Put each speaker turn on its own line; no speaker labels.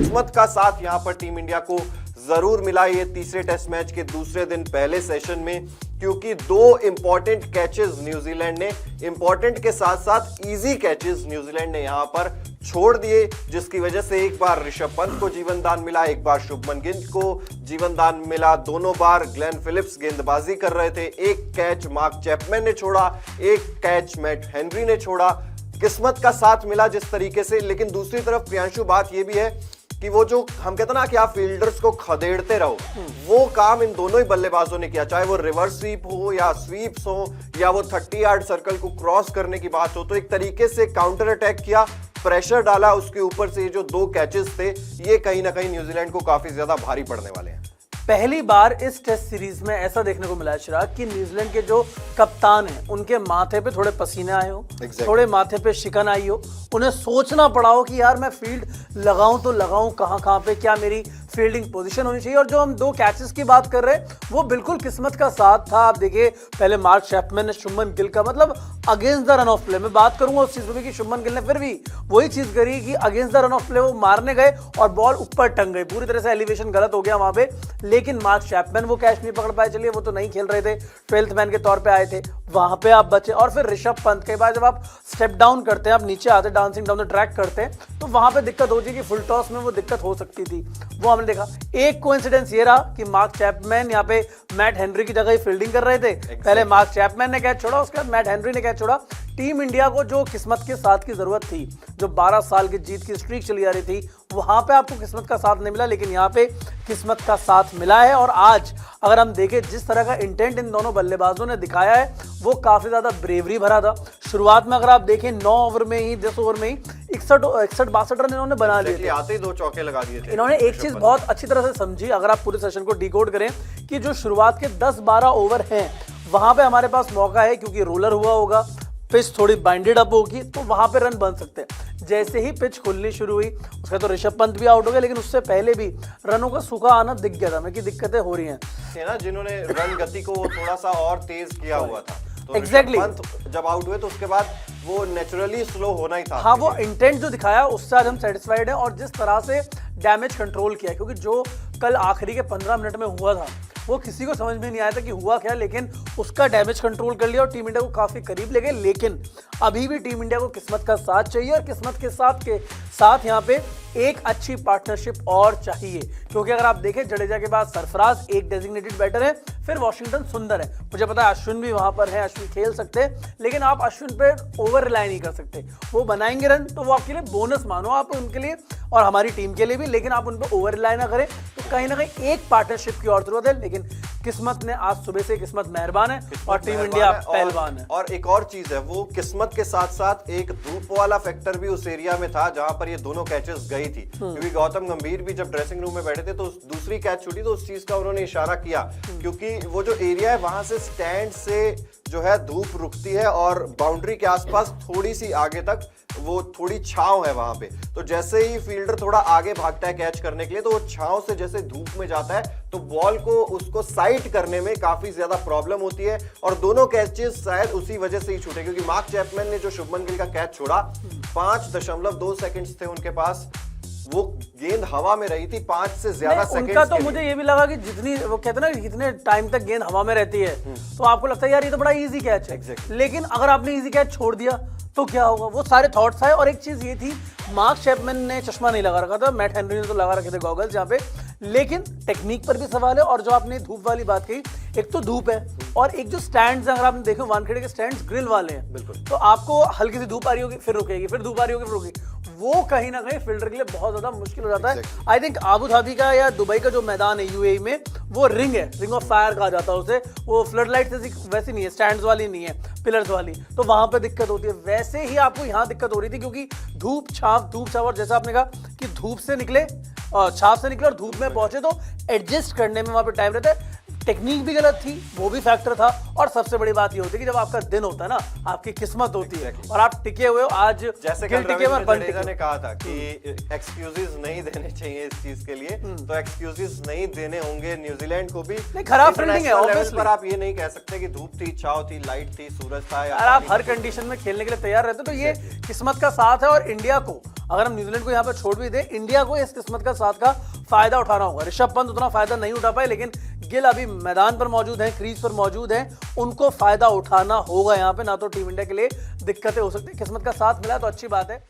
किस्मत का साथ यहां पर टीम इंडिया को जरूर मिला ये तीसरे टेस्ट मैच के दूसरे दिन पहले सेशन में, क्योंकि दो इंपॉर्टेंट कैचेस न्यूजीलैंड ने, इंपॉर्टेंट के साथ साथ इजी कैचेस न्यूजीलैंड ने यहां पर छोड़ दिए, जिसकी वजह से एक बार ऋषभ पंत को जीवन दान मिला, एक बार शुभमन गिल को जीवन दान मिला। दोनों बार ग्लेन फिलिप्स गेंदबाजी कर रहे थे। एक कैच मार्क चैपमैन ने छोड़ा, एक कैच मैट हेनरी ने छोड़ा। किस्मत का साथ मिला जिस तरीके से। लेकिन दूसरी तरफ प्रियांशु, बात यह भी है कि वो जो हम कहते हैं ना कि आप फील्डर्स को खदेड़ते रहो, वो काम इन दोनों ही बल्लेबाजों ने किया, चाहे वो रिवर्स स्वीप हो या स्वीप्स हो या वो 30 यार्ड सर्कल को क्रॉस करने की बात हो। तो एक तरीके से काउंटर अटैक किया, प्रेशर डाला उसके ऊपर से। ये जो दो कैचेस थे ये कहीं ना कहीं न्यूजीलैंड को काफी ज्यादा भारी पड़ने वाले हैं।
पहली बार इस टेस्ट सीरीज में ऐसा देखने को मिला है चिराग कि न्यूजीलैंड के जो कप्तान हैं उनके माथे पे थोड़े पसीने आए हो, थोड़े माथे पे शिकन आई हो, उन्हें सोचना पड़ा हो कि यार मैं फील्ड लगाऊं तो लगाऊं कहां पे, क्या मेरी फील्डिंग पोजीशन होनी चाहिए। और जो हम दो कैचेस की बात कर रहे हैं वो बिल्कुल किस्मत का साथ था। आप देखिए पहले मार्क चैपमैन ने शुभमन गिल का, मतलब against the run of play, मैं बात करूंगा उस चीज पे कि शुभमन गिल ने फिर भी वही चीज करी कि against the run of play वो मारने गए और बॉल ऊपर टंग गई, पूरी तरह से एलिवेशन गलत हो गया वहां पे। लेकिन मार्क चैपमैन वो कैच नहीं पकड़ पाए, चलिए वो तो नहीं खेल रहे थे, 12th मैन के तौर पे आए थे, वहां पे आप बचे। और फिर ऋषभ पंत के बाद जब आप स्टेप डाउन करते हैं, आप नीचे आते, डांसिंग डाउन द ट्रैक करते हैं, तो वहां पे दिक्कत होती है कि फुल टॉस में वो दिक्कत हो सकती थी, वो हमने देखा। एक कोइंसिडेंस ये रहा कि मार्क चैपमैन यहाँ पे मैट हेनरी की जगह ही फील्डिंग कर रहे थे। पहले मार्क चैपमैन ने कैच छोड़ा, उसके बाद मैट हेनरी ने कैच छोड़ा। टीम इंडिया को जो किस्मत के साथ की जरूरत थी, जो 12 साल की जीत की स्ट्रीक चली आ रही थी, वहां पे आपको किस्मत का साथ नहीं मिला, लेकिन यहाँ पे किस्मत का साथ मिला है। और आज अगर हम देखें जिस तरह का इंटेंट इन दोनों बल्लेबाजों ने दिखाया है वो काफी ज्यादा ब्रेवरी भरा था। शुरुआत में अगर आप देखें 9 ओवर में ही, 10 ओवर में ही 61-62 रन इन्होंने बना लिए थे।
आते ही 2 चौके लगा दिए थे।
इन्होंने एक चीज बहुत अच्छी तरह से समझी, अगर आप पूरे सेशन को डिकोड करें, कि जो शुरुआत के 10-12 ओवर हैं वहां पे हमारे पास मौका है, क्योंकि रोलर हुआ होगा, पिच थोड़ी बाइंडेड अप होगी, तो वहां पे रन बन सकते हैं। जैसे ही पिच खुलनी शुरू हुई उसका तो ऋषभ पंत भी आउट हो गया, लेकिन उससे पहले भी रनों का सूखा आना दिख गया था हमें कि दिक्कतें हो रही हैं
ना, जिन्होंने रन गति को थोड़ा सा और तेज किया हुआ था। तो
एग्जैक्टली
जब आउट हुए तो उसके बाद वो नेचुरली स्लो होना ही था।
हाँ, वो इंटेंट जो दिखाया उससे आज हम सेटिस्फाइड हैं। और जिस तरह से डैमेज कंट्रोल किया, क्योंकि जो कल आखिरी के 15 मिनट में हुआ था वो किसी को समझ में नहीं आया था कि हुआ क्या, लेकिन उसका डैमेज कंट्रोल कर लिया और टीम इंडिया को काफी करीब ले गए। लेकिन अभी भी टीम इंडिया को किस्मत का साथ चाहिए, और किस्मत के साथ यहाँ पे एक अच्छी पार्टनरशिप और चाहिए, क्योंकि अगर आप देखें जडेजा के बाद सरफराज एक डेजिग्नेटेड बैटर है, फिर वॉशिंगटन सुंदर है, मुझे पता है अश्विन भी वहां पर है, अश्विन खेल सकते हैं, लेकिन आप अश्विन पे ओवर रिलाई नहीं कर सकते। वो बनाएंगे रन तो वो आपके लिए बोनस मानो, आप उनके लिए और हमारी टीम के लिए भी, लेकिन आप उन पर ओवर रिलाई ना करें। तो कहीं ना कहीं एक पार्टनरशिप की और जरूरत है, लेकिन किस्मत ने आज सुबह से, किस्मत मेहरबान है और टीम इंडिया पहलवान है।
और एक और चीज है, वो किस्मत के साथ साथ एक धूप वाला फैक्टर भी उस एरिया में था जहां पर ये दोनों कैचेस गई थी। क्योंकि गौतम गंभीर भी जब ड्रेसिंग रूम में बैठे थे तो दूसरी कैच छूटी तो उस चीज का उन्होंने इशारा किया, क्योंकि वो जो एरिया है वहां से स्टैंड से जो है धूप रुकती है और बाउंड्री के आसपास थोड़ी सी आगे तक वो थोड़ी छांव है वहां पे। तो जैसे ही फील्डर थोड़ा आगे भागता है कैच करने के लिए, तो वो छांव से जैसे धूप में जाता है तो बॉल को उसको साइट करने में काफी ज्यादा प्रॉब्लम होती है। और दोनों कैचेस शायद उसी वजह से ही छूटे, क्योंकि मार्क चैपमैन ने जो शुभमन गिल का कैच छोड़ा 5.2 सेकंड्स थे उनके पास, वो गेंद हवा में रही थी 5 से ज्यादा सेकंड।
उनका तो मुझे ये भी लगा कि जितनी वो कहते हैं ना जितने टाइम तक गेंद हवा में रहती है तो आपको लगता है यार ये तो बड़ा इजी कैच है। लेकिन अगर आपने इजी कैच छोड़ दिया तो क्या होगा, वो सारे थॉट्स आए। और एक चीज ये थी, मार्क चैपमैन ने चश्मा नहीं लगा रखा था, मैट हेनरी ने तो लगा रखे थे गॉगल्स यहाँ पे, लेकिन टेक्निक पर भी सवाल है। और जो आपने धूप वाली बात कही, एक तो धूप है और एक जो स्टैंड्स अगर आपने देखो वानखेड़े के स्टैंड्स ग्रिल वाले हैं, बिल्कुल, तो आपको हल्की सी धूप आ रही होगी फिर रुकेगी, फिर धूप आ रही होगी फिर रुकेगी, वो कहीं ना कहीं फील्डर के लिए बहुत ज्यादा मुश्किल हो जाता है। आई थिंक आबू धाबी का या दुबई का जो मैदान है यूएई में, वो रिंग है, रिंग ऑफ फायर कहा जाता है उसे, वो फ्लड लाइट वैसी नहीं है, स्टैंड्स वाली नहीं है, पिलर्स वाली, तो वहां पे दिक्कत होती है। वैसे ही आपको यहाँ दिक्कत हो रही थी, क्योंकि धूप छाप और जैसा आपने कहा कि धूप से निकले और छाप से निकले और धूप में पहुंचे, तो एडजस्ट करने में वहां पे टाइम रहता है। टेक्निक भी गलत थी, वो भी फैक्टर था। और सबसे बड़ी बात ये होती है कि जब आपका दिन होता है ना, आपकी किस्मत होती है और आप टिके हुए हो। आज
जैसे कल रविंद्र ने कहा था कि एक्सक्यूजेस नहीं देने चाहिए इस चीज के लिए, तो एक्सक्यूजेस नहीं देने होंगे न्यूजीलैंड को भी।
खराब फील्डिंग है ऑब्वियसली,
पर आप ये नहीं कह सकते कि धूप थी, छाव थी, लाइट थी, सूरज था,
आप हर कंडीशन में खेलने के लिए तैयार रहते, तो ये किस्मत का साथ है। और इंडिया को अगर हम न्यूजीलैंड को यहाँ पर छोड़ भी दें, इंडिया को इस किस्मत का साथ का फायदा उठाना होगा। ऋषभ पंत उतना फायदा नहीं उठा पाए, लेकिन गिल अभी मैदान पर मौजूद हैं, क्रीज पर मौजूद हैं, उनको फायदा उठाना होगा यहाँ पे, ना तो टीम इंडिया के लिए दिक्कतें हो सकती है। किस्मत का साथ मिला तो अच्छी बात है।